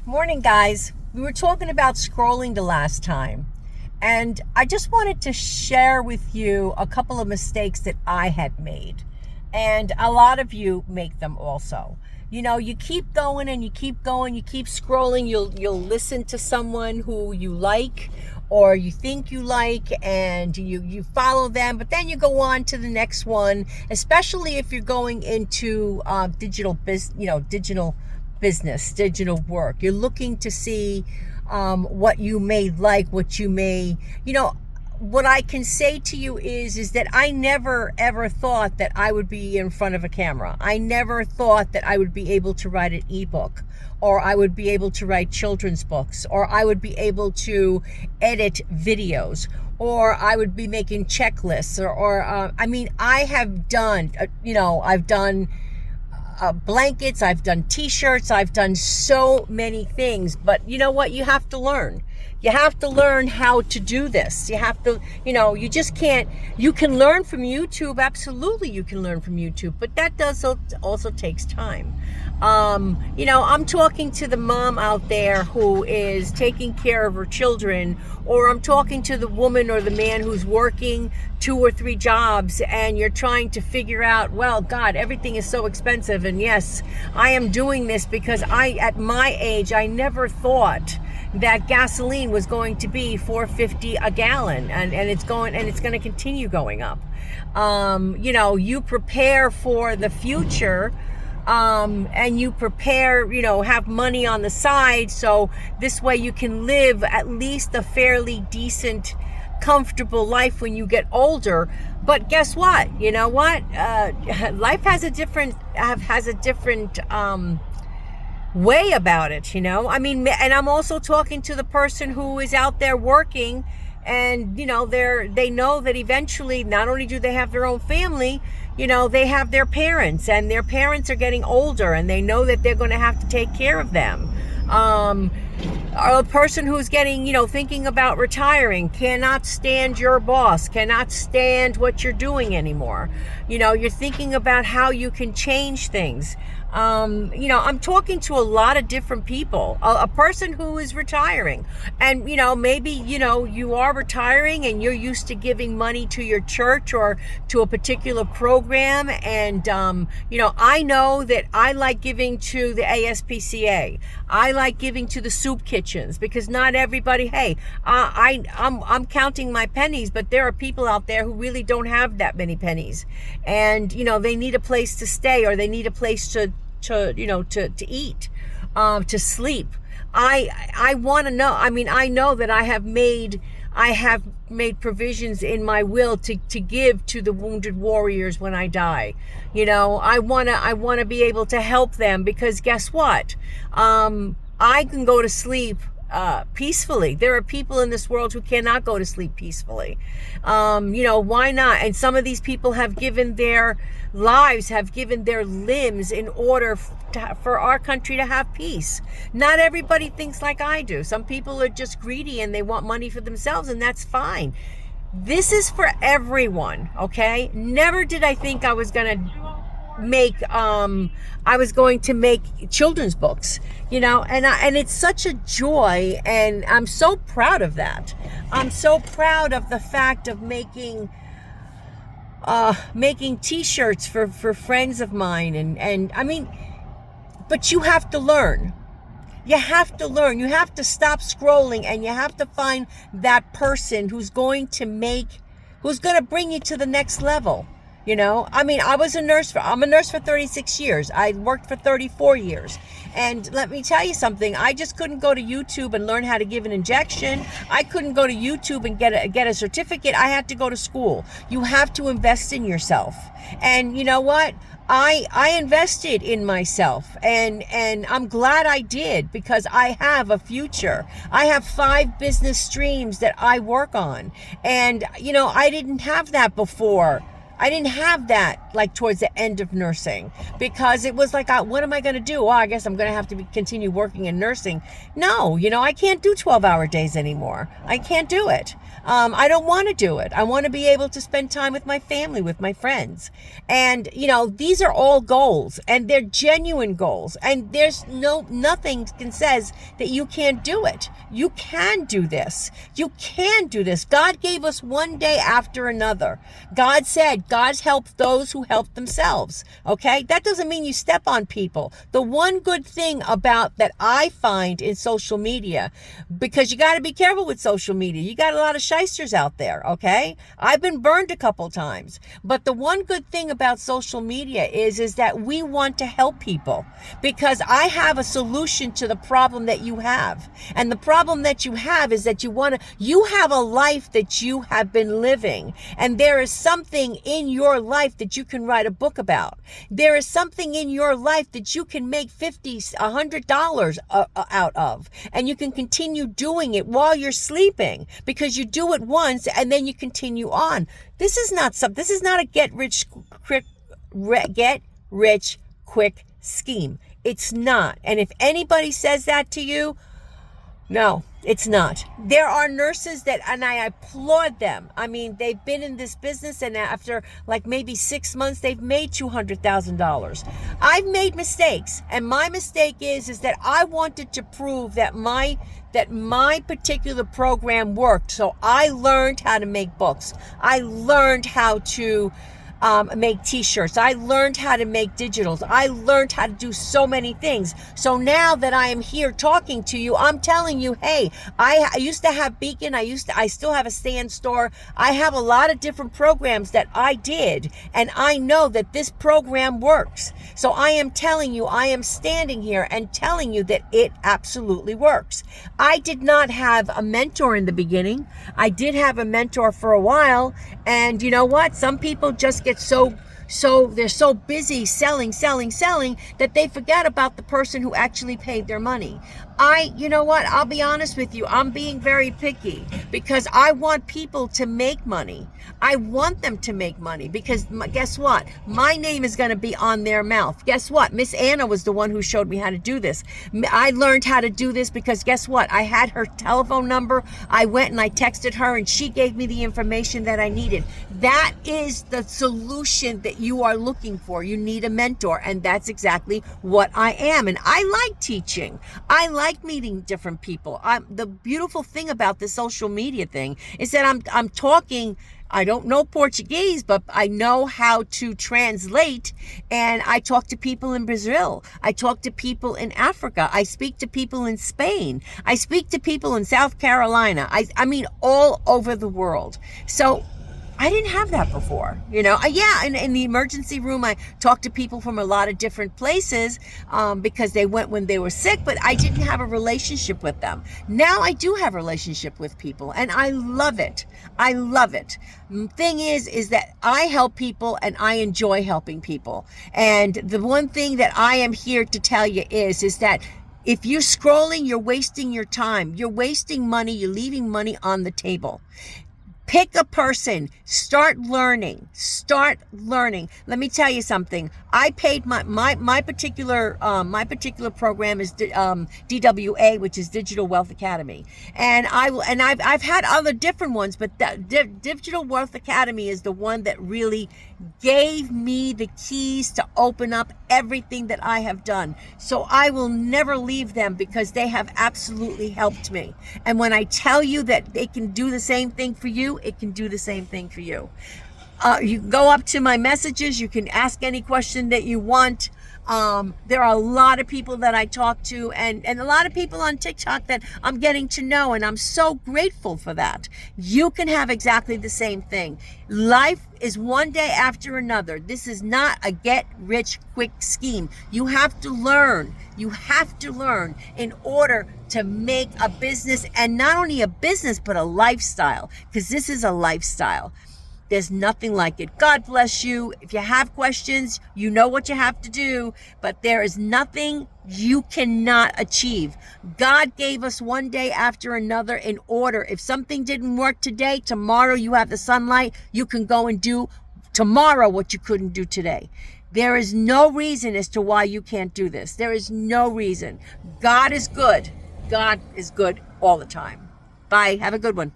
Morning, guys. We were talking about scrolling the last time, and I just wanted to share with you a couple of mistakes that I had made, and a lot of you make them also. You know, you keep going and you keep going, you keep scrolling. You'll listen to someone who you like or you think you like, and you follow them, but then you go on to the next one, especially if you're going into digital business, digital work. You're looking to see what you may like, what you may, what I can say to you is that I never ever thought that I would be in front of a camera. I never thought that I would be able to write an ebook, or I would be able to write children's books, or I would be able to edit videos, or I would be making checklists, I have done, I've done blankets, I've done t-shirts, I've done so many things. But you know what? You have to learn. You have to learn how to do this. You have to, you just can't. You can learn from YouTube. Absolutely, you can learn from YouTube. But that also takes time. I'm talking to the mom out there who is taking care of her children, or I'm talking to the woman or the man who's working 2 or 3 jobs, and you're trying to figure out, well, God, everything is so expensive. And yes, I am doing this because at my age, I never thought that gasoline was going to be $4.50 a gallon, and it's going to continue going up. You prepare for the future, and you prepare, have money on the side, so this way you can live at least a fairly decent, comfortable life when you get older. But guess what? Life has a different way about it. And I'm also talking to the person who is out there working, and they know that eventually, not only do they have their own family, they have their parents, and their parents are getting older, and they know that they're going to have to take care of them. A person who's thinking about retiring cannot stand your boss, cannot stand what you're doing anymore. You're thinking about how you can change things. I'm talking to a lot of different people. A person who is retiring, and maybe you are retiring and you're used to giving money to your church or to a particular program, and I know that I like giving to the ASPCA. I like giving to the soup kitchens, because not everybody, I'm counting my pennies, but there are people out there who really don't have that many pennies, and they need a place to stay, or they need a place to eat, to sleep. I want to know. I know that I have made provisions in my will to give to the wounded warriors when I die. I want to be able to help them, because guess what? I can go to sleep peacefully. There are people in this world who cannot go to sleep peacefully. Why not? And some of these people have given their lives, have given their limbs in order for our country to have peace. Not everybody thinks like I do. Some people are just greedy and they want money for themselves, and that's fine. This is for everyone, okay? Never did I think I was going to make children's books, and it's such a joy, and I'm so proud of that. I'm so proud of the fact of making t-shirts for friends of mine, but you have to learn. You have to learn. You have to stop scrolling, and you have to find that person who's going to bring you to the next level. I'm a nurse for 36 years. I worked for 34 years. And let me tell you something. I just couldn't go to YouTube and learn how to give an injection. I couldn't go to YouTube and get a certificate. I had to go to school. You have to invest in yourself. And you know what? I invested in myself, and I'm glad I did, because I have a future. I have 5 business streams that I work on. And, I didn't have that before I didn't have that like towards the end of nursing, because it was like, what am I going to do? Well, I guess I'm going to have to continue working in nursing. No, I can't do 12-hour days anymore. I can't do it. I don't want to do it. I want to be able to spend time with my family, with my friends. And, these are all goals, and they're genuine goals. And there's nothing can says that you can't do it. You can do this. You can do this. God gave us one day after another. God said, God's helped those who help themselves. Okay? That doesn't mean you step on people. The one good thing about that I find in social media, because you got to be careful with social media. You got a lot of shysters out there. Okay? I've been burned a couple times. But the one good thing about social media is that we want to help people, because I have a solution to the problem that you have. And the problem that you have is that you have a life that you have been living, and there is something in your life that you can write a book about. There is something in your life that you can make $50, $100 out of, and you can continue doing it while you're sleeping, because you do it once and then you continue on. This is not a get rich quick scheme. It's not. And if anybody says that to you, no, it's not. There are nurses and I applaud them. I mean, they've been in this business, and after like maybe 6 months, they've made $200,000. I've made mistakes, and my mistake is that I wanted to prove that my particular program worked. So I learned how to make books. I learned how to make t-shirts. I learned how to make digitals. I learned how to do so many things. So now that I am here talking to you, I'm telling you, hey, I used to have Beacon. I still have a stand store. I have a lot of different programs that I did, and I know that this program works. So I am telling you, I am standing here and telling you that it absolutely works. I did not have a mentor in the beginning. I did have a mentor for a while, and you know what? Some people just get so they're so busy selling that they forget about the person who actually paid their money. You know what? I'll be honest with you. I'm being very picky, because I want people to make money. I want them to make money, because guess what? My name is going to be on their mouth. Guess what? Miss Anna was the one who showed me how to do this. I learned how to do this because guess what? I had her telephone number. I went and I texted her, and she gave me the information that I needed. That is the solution that you are looking for. You need a mentor, and that's exactly what I am. And I like teaching. I like meeting different people. The beautiful thing about the social media thing is that I'm talking. I don't know Portuguese, but I know how to translate, and I talk to people in Brazil. I talk to people in Africa. I speak to people in Spain. I speak to people in South Carolina. I mean, all over the world. So I didn't have that before, in the emergency room, I talked to people from a lot of different places because they went when they were sick, but I didn't have a relationship with them. Now I do have a relationship with people, and I love it. I love it. The thing is that I help people, and I enjoy helping people. And the one thing that I am here to tell you is that if you're scrolling, you're wasting your time. You're wasting money. You're leaving money on the table. Pick a person. Start learning. Let me tell you something. I paid my particular program is DWA, which is Digital Wealth Academy, and I've had other different ones, but the Digital Wealth Academy is the one that really gave me the keys to open up everything that I have done. So I will never leave them, because they have absolutely helped me. And when I tell you that they can do the same thing for you, it can do the same thing for you. You can go up to my messages. You can ask any question that you want. There are a lot of people that I talk to, and a lot of people on TikTok that I'm getting to know, and I'm so grateful for that. You can have exactly the same thing. Life is one day after another. This is not a get rich quick scheme. You have to learn. You have to learn in order to make a business, and not only a business, but a lifestyle, because this is a lifestyle. There's nothing like it. God bless you. If you have questions, you know what you have to do, but there is nothing you cannot achieve. God gave us one day after another in order. If something didn't work today, tomorrow you have the sunlight. You can go and do tomorrow what you couldn't do today. There is no reason as to why you can't do this. There is no reason. God is good. God is good all the time. Bye. Have a good one.